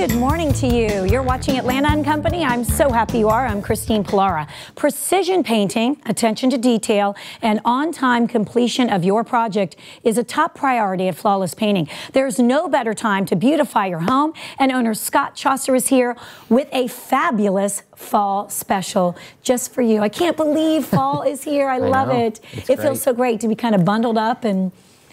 Good morning to you. You're watching Atlanta & Company. I'm so happy you are. I'm Christine Pullara. Precision painting, attention to detail, and on-time completion of your project is a top priority at Flawless Painting. There's no better time to beautify your home, and owner Scott Csaszar is here with a fabulous fall special just for you. I can't believe fall is here. I love it. It feels so great to be kind of bundled up, and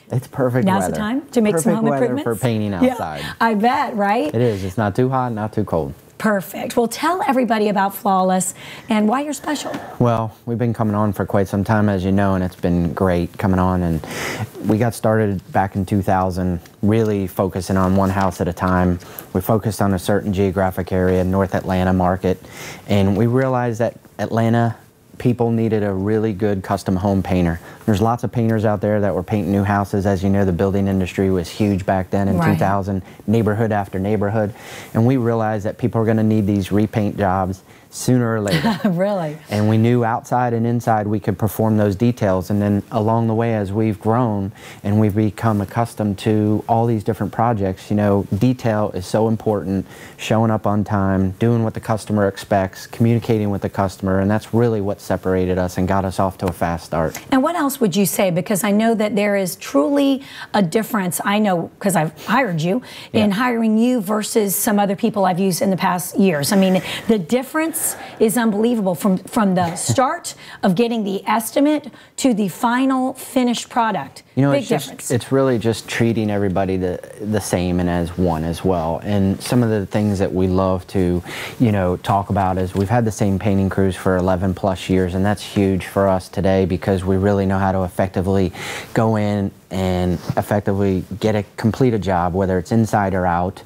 it's perfect now's weather. The time to make some home improvements. For painting outside. Yeah, I bet, right? It is. It's not too hot, not too cold. Perfect. Well, tell everybody about Flawless and why you're special. Well, we've been coming on for quite some time, as you know, and it's been great coming on. And we got started back in 2000, really focusing on one house at a time. We focused on a certain geographic area, North Atlanta market, and we realized that Atlanta people needed a really good custom home painter. There's lots of painters out there that were painting new houses. As you know, the building industry was huge back then in 2000, neighborhood after neighborhood. And we realized that people are going to need these repaint jobs sooner or later. Really? And we knew outside and inside we could perform those details. And then along the way, as we've grown and we've become accustomed to all these different projects, you know, detail is so important. Showing up on time, doing what the customer expects, communicating with the customer, and that's really what separated us and got us off to a fast start. And what else would you say? Because I know that there is truly a difference. I know because I've hired you in hiring you versus some other people I've used in the past years. I mean, the difference is unbelievable from the start of getting the estimate to the final finished product. You know, Big difference. It's really just treating everybody the same and as one as well. And some of the things that we love to, you know, talk about is we've had the same painting crews for 11 plus years, and that's huge for us today because we really know how to effectively go in and effectively complete a job, whether it's inside or out.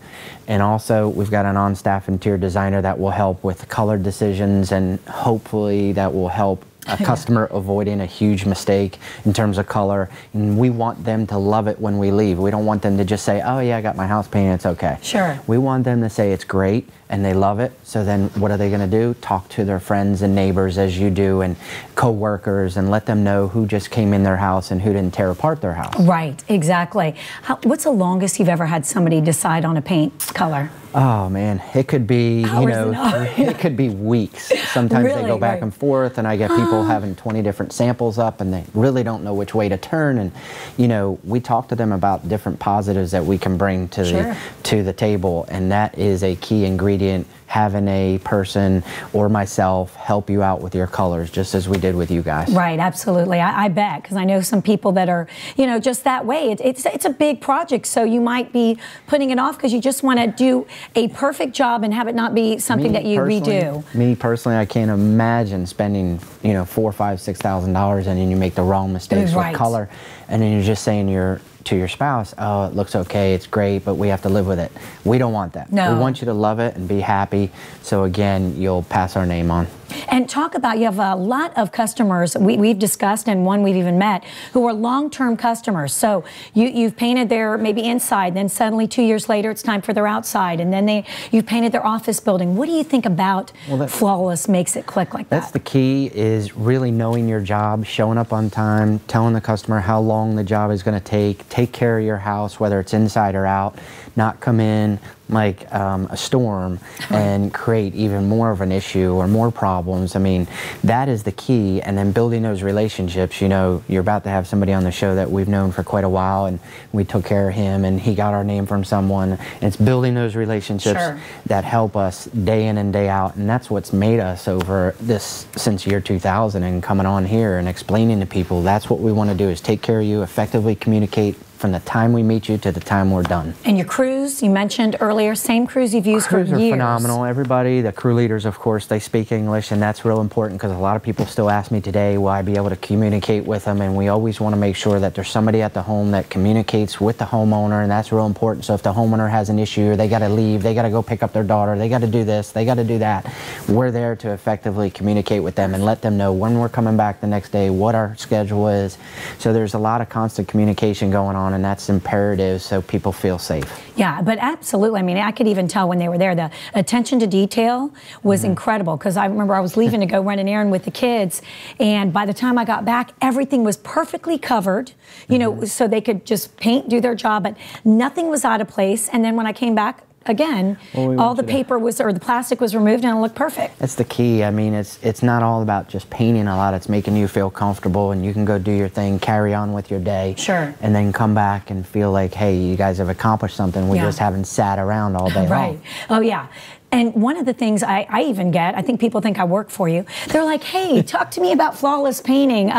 And also we've got an on-staff interior designer that will help with color decisions, and hopefully that will help a customer avoiding a huge mistake in terms of color. And we want them to love it when we leave. We don't want them to just say, oh yeah, I got my house painted, it's okay. Sure. We want them to say it's great and they love it. So then what are they going to do? Talk to their friends and neighbors as you do, and co-workers, and let them know who just came in their house and who didn't tear apart their house. Right, exactly. What's the longest you've ever had somebody decide on a paint color? Oh man, it could be, you know, it could be weeks. Sometimes they go back and forth, and I get people having 20 different samples up and they really don't know which way to turn. And you know, we talk to them about different positives that we can bring to the table, and that is a key ingredient, having a person or myself help you out with your colors, just as we did with you guys. Right, absolutely. I bet, because I know some people that are, you know, just that way. It's a big project, so you might be putting it off because you just want to do a perfect job and have it not be something that you redo. Me personally, I can't imagine spending, you know, $4,000, $5,000, $6,000 and then you make the wrong mistakes with color, and then you're just saying to your spouse, oh, it looks okay, it's great, but we have to live with it. We don't want that. No. We want you to love it and be happy. So again, you'll pass our name on. And talk about, you have a lot of customers we've discussed, and one we've even met, who are long-term customers. So you've painted their maybe inside, then suddenly 2 years later it's time for their outside, and then you've painted their office building. What do you think about Flawless makes it click like that? That's the key, is really knowing your job, showing up on time, telling the customer how long the job is going to take care of your house, whether it's inside or out, not come in like a storm and create even more of an issue or more problems. I mean, that is the key. And then building those relationships. You know, you're about to have somebody on the show that we've known for quite a while, and we took care of him and he got our name from someone. And it's building those relationships that help us day in and day out. And that's what's made us over this since year 2000, and coming on here and explaining to people that's what we want to do, is take care of you, effectively communicate from the time we meet you to the time we're done. And your crews, you mentioned earlier, same crews you've used for years. Crews are phenomenal. Everybody, the crew leaders, of course, they speak English, and that's real important because a lot of people still ask me today, will I be able to communicate with them? And we always want to make sure that there's somebody at the home that communicates with the homeowner, and that's real important. So if the homeowner has an issue, or they got to leave, they got to go pick up their daughter, they got to do this, they got to do that, we're there to effectively communicate with them and let them know when we're coming back the next day, what our schedule is. So there's a lot of constant communication going on, and that's imperative so people feel safe. Yeah, but absolutely. I mean, I could even tell when they were there, the attention to detail was incredible, because I remember I was leaving to go run an errand with the kids, and by the time I got back, everything was perfectly covered, you know, so they could just paint, do their job, but nothing was out of place. And then when I came back, again, all the paper was, or the plastic was removed and it looked perfect. That's the key. I mean, it's not all about just painting a lot. It's making you feel comfortable and you can go do your thing, carry on with your day. Sure. And then come back and feel like, hey, you guys have accomplished something. We just haven't sat around all day Right. long. Oh, yeah. And one of the things I even get, I think people think I work for you. They're like, hey, talk to me about flawless painting.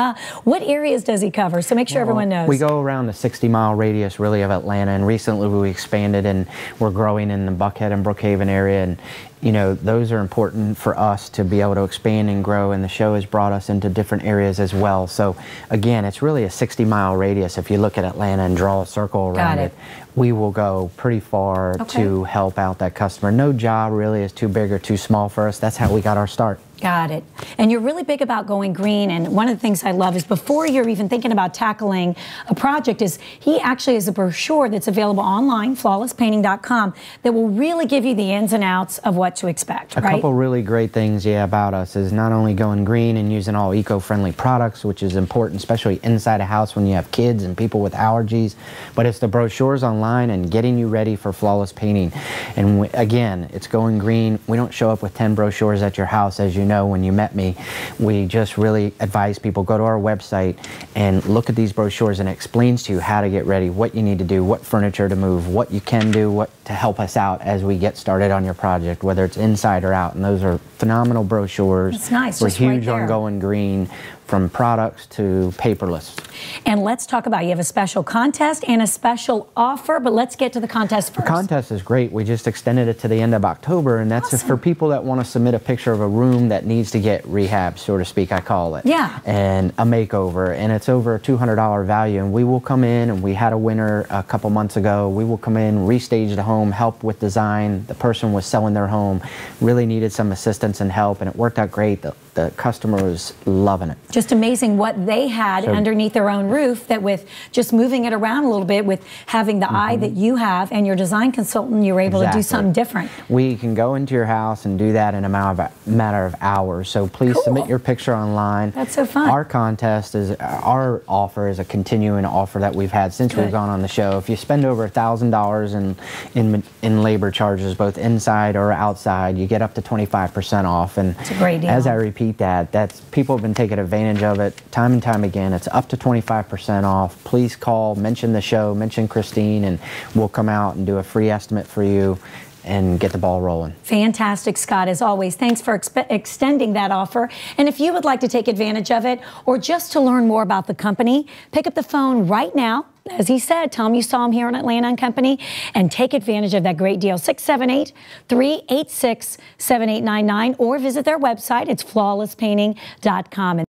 What areas does he cover? So make sure everyone knows. We go around the 60-mile radius really of Atlanta, and recently we expanded and we're growing in the Buckhead and Brookhaven area. And you know, those are important for us to be able to expand and grow, and the show has brought us into different areas as well. So again, it's really a 60-mile radius. If you look at Atlanta and draw a circle around it, we will go pretty far to help out that customer. No job really is too big or too small for us. That's how we got our start. Got it. And you're really big about going green, and one of the things I love is before you're even thinking about tackling a project is he actually has a brochure that's available online, flawlesspainting.com, that will really give you the ins and outs of what to expect, A couple really great things, about us is not only going green and using all eco-friendly products, which is important, especially inside a house when you have kids and people with allergies, but it's the brochures online and getting you ready for flawless painting. And again, it's going green. We don't show up with 10 brochures at your house, as you know when you met me. We just really advise people, go to our website and look at these brochures, and it explains to you how to get ready, what you need to do, what furniture to move, what you can do, what to help us out as we get started on your project, whether it's inside or out. And those are phenomenal brochures. It's nice. We're huge on going green, from products to paperless. And let's talk about, you have a special contest and a special offer, but let's get to the contest first. The contest is great. We just extended it to the end of October, and that's for people that want to submit a picture of a room that needs to get rehab, so to speak, I call it. Yeah. And a makeover, and it's over a $200 value, and we will come in, and we had a winner a couple months ago. We will come in, restage the home, help with design. The person was selling their home, really needed some assistance and help, and it worked out great. The customer was loving it. Just amazing what they had underneath their own roof, that with just moving it around a little bit, with having the eye that you have and your design consultant, you were able to do something different. We can go into your house and do that in a matter of hours. So please submit your picture online. That's so fun. Our contest is, our offer is a continuing offer that we've had since we've gone on the show. If you spend over $1,000 in labor charges, both inside or outside, you get up to 25% off. And it's a great deal. As I repeat that's people have been taking advantage of it time and time again. It's up to 25% off. Please call, mention the show, mention Christine, and we'll come out and do a free estimate for you and get the ball rolling. Fantastic, Scott, as always. Thanks for extending that offer. And if you would like to take advantage of it, or just to learn more about the company, pick up the phone right now. As he said, tell him you saw him here on Atlanta & Company, and take advantage of that great deal. 678-386-7899, or visit their website. It's flawlesspainting.com.